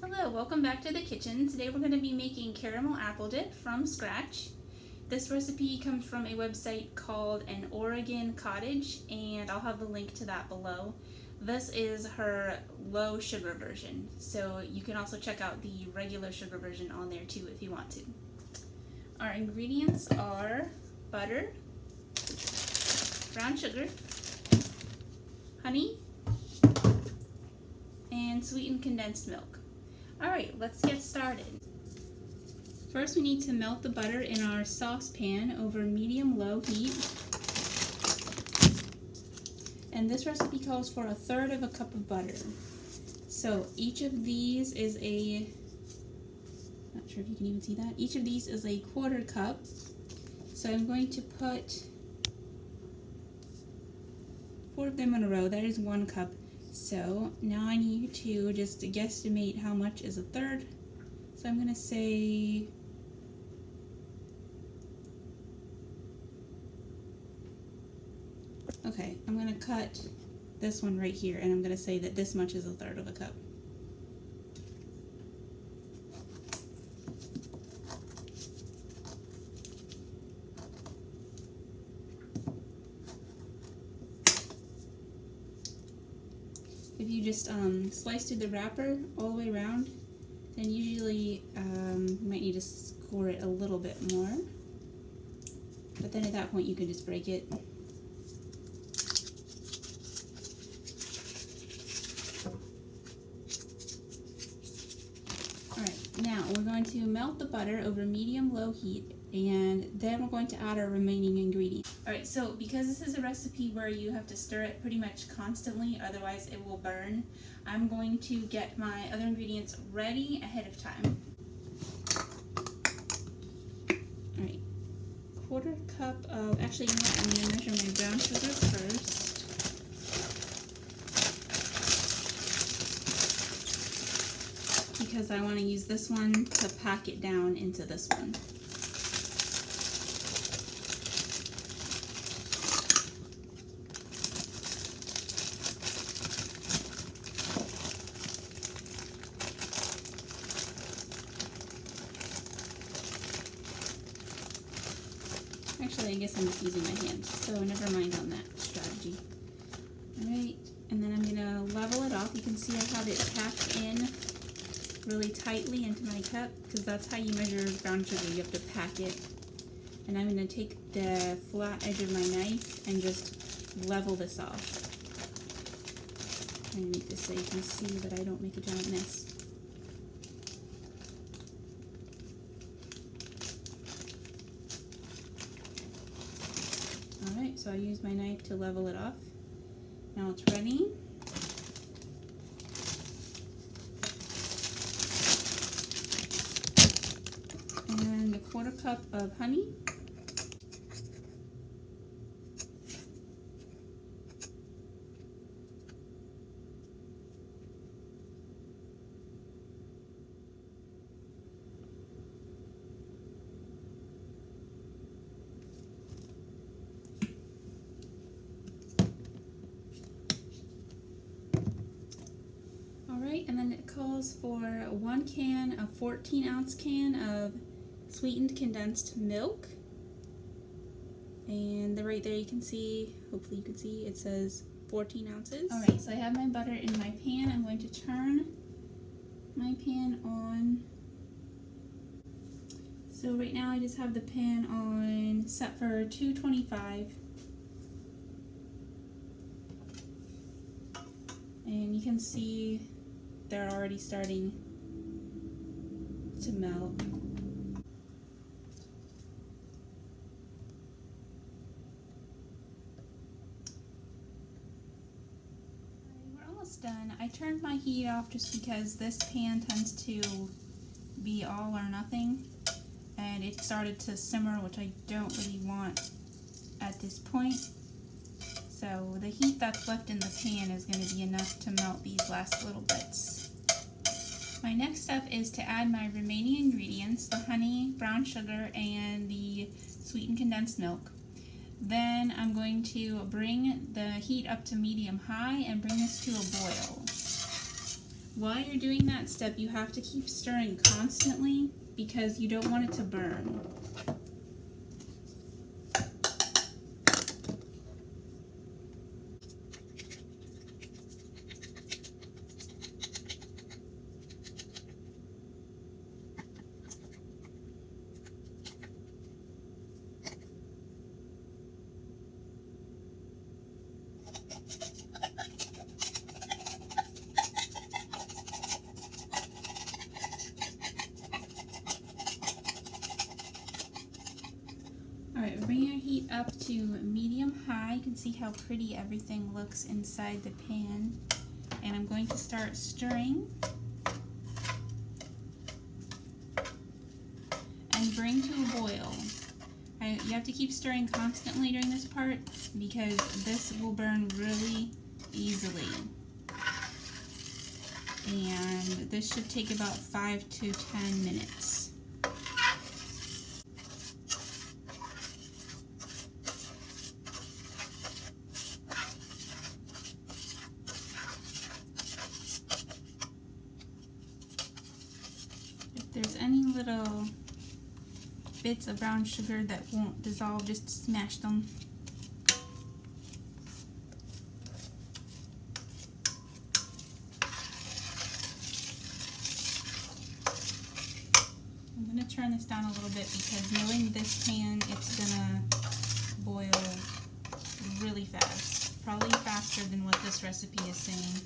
Hello, welcome back to the kitchen. Today we're going to be making caramel apple dip from scratch. This recipe comes from a website called An Oregon Cottage, and I'll have the link to that below. This is her low sugar version, so you can also check out the regular sugar version on there too if you want to. Our ingredients are butter, brown sugar, honey, and sweetened condensed milk. Alright, let's get started. First we need to melt the butter in our saucepan over medium-low heat. And this recipe calls for 1/3 cup of butter. So each of these is not sure if you can even see that, each of these is a 1/4 cup. So I'm going to put 4 of them in a row. That is 1 cup. So now I need to just guesstimate how much is 1/3. So I'm going to say okay, I'm going to cut this one right here and I'm going to say that this much is 1/3 cup. If you just slice through the wrapper all the way around, then usually you might need to score it a little bit more. But then at that point you can just break it. Alright, now we're going to melt the butter over medium-low heat, and then we're going to add our remaining ingredients. Alright, so because this is a recipe where you have to stir it pretty much constantly, otherwise it will burn, I'm going to get my other ingredients ready ahead of time. Alright, 1/4 cup of, actually you know what, I'm going to measure my brown sugar first. Because I want to use this one to pack it down into this one. Actually, I guess I'm just using my hand, so never mind on that strategy. Alright, and then I'm going to level it off. You can see I have it packed in really tightly into my cup, because that's how you measure brown sugar. You have to pack it. And I'm going to take the flat edge of my knife and just level this off. And make this so you can see that I don't make a giant mess. Alright, so I use my knife to level it off. Now it's ready. And a 1/4 cup of honey. And then it calls for 1 can, a 14-ounce can of sweetened condensed milk. And right there you can see, hopefully you can see, it says 14 ounces. Alright, so I have my butter in my pan. I'm going to turn my pan on. So right now I just have the pan on set for 225. And you can see they're already starting to melt. We're almost done. I turned my heat off just because this pan tends to be all or nothing, and it started to simmer, which I don't really want at this point. So the heat that's left in the pan is going to be enough to melt these last little bits. My next step is to add my remaining ingredients, the honey, brown sugar, and the sweetened condensed milk. Then I'm going to bring the heat up to medium-high and bring this to a boil. While you're doing that step, you have to keep stirring constantly because you don't want it to burn. Alright, we're bringing our heat up to medium-high. You can see how pretty everything looks inside the pan. And I'm going to start stirring. And bring to a boil. You have to keep stirring constantly during this part because this will burn really easily. And this should take about 5 to 10 minutes. If there's any little bits of brown sugar that won't dissolve, just smash them. I'm going to turn this down a little bit because knowing this pan, it's going to boil really fast. Probably faster than what this recipe is saying.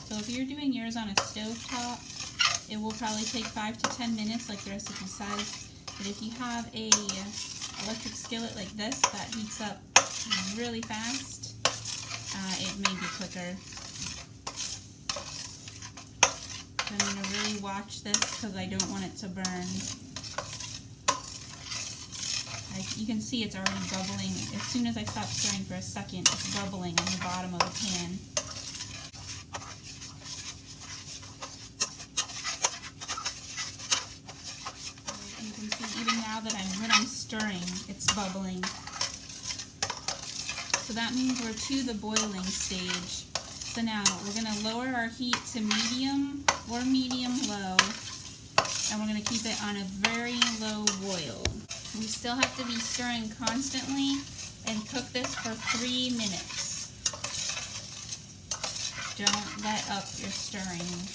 So if you're doing yours on a stovetop, it will probably take 5 to 10 minutes like the recipe says. But if you have a electric skillet like this that heats up really fast, it may be quicker. So I'm going to really watch this because I don't want it to burn. You can see it's already bubbling. As soon as I stop stirring for a second, it's bubbling on the bottom of the pan. You can see even now that when I'm stirring, it's bubbling. So that means we're to the boiling stage. So now we're going to lower our heat to medium or medium-low, and we're going to keep it on a very low boil. We still have to be stirring constantly and cook this for 3 minutes. Don't let up your stirring.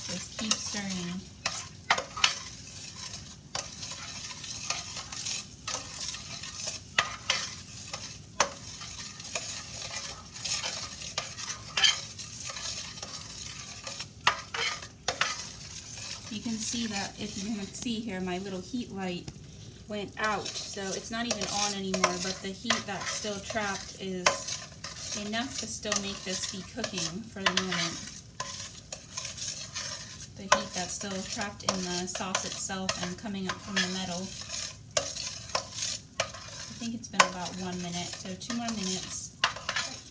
Just keep stirring. You can see that, if you can see here, my little heat light went out, so it's not even on anymore, but the heat that's still trapped is enough to still make this be cooking for the moment. The heat that's still trapped in the sauce itself and coming up from the metal. I think it's been about 1 minute, so 2 more minutes.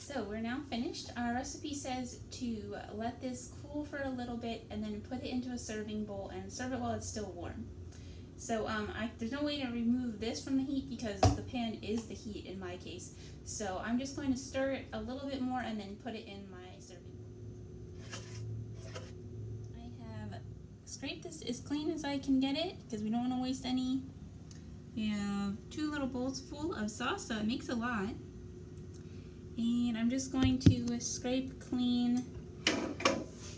So we're now finished. Our recipe says to let this cool for a little bit and then put it into a serving bowl and serve it while it's still warm. So there's no way to remove this from the heat because the pan is the heat in my case. So I'm just going to stir it a little bit more and then put it in my serving bowl. I have scraped this as clean as I can get it because we don't want to waste any. We have 2 little bowls full of sauce, so it makes a lot. And I'm just going to scrape clean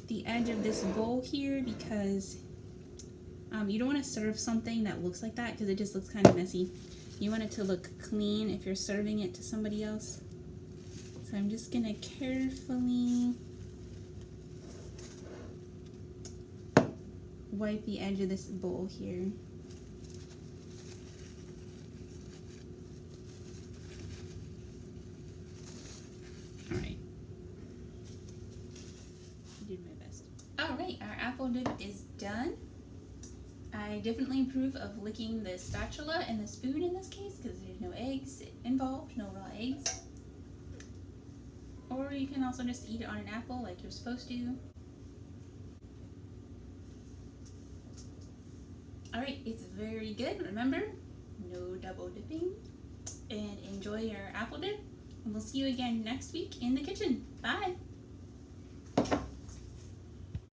the edge of this bowl here because you don't want to serve something that looks like that because it just looks kind of messy. You want it to look clean if you're serving it to somebody else. So I'm just going to carefully wipe the edge of this bowl here. Alright. I did my best. Alright, our apple dip is done. I definitely approve of licking the spatula and the spoon in this case because there's no eggs involved, no raw eggs. Or you can also just eat it on an apple like you're supposed to. Alright, it's very good. Remember, no double dipping. And enjoy your apple dip. And we'll see you again next week in the kitchen. Bye!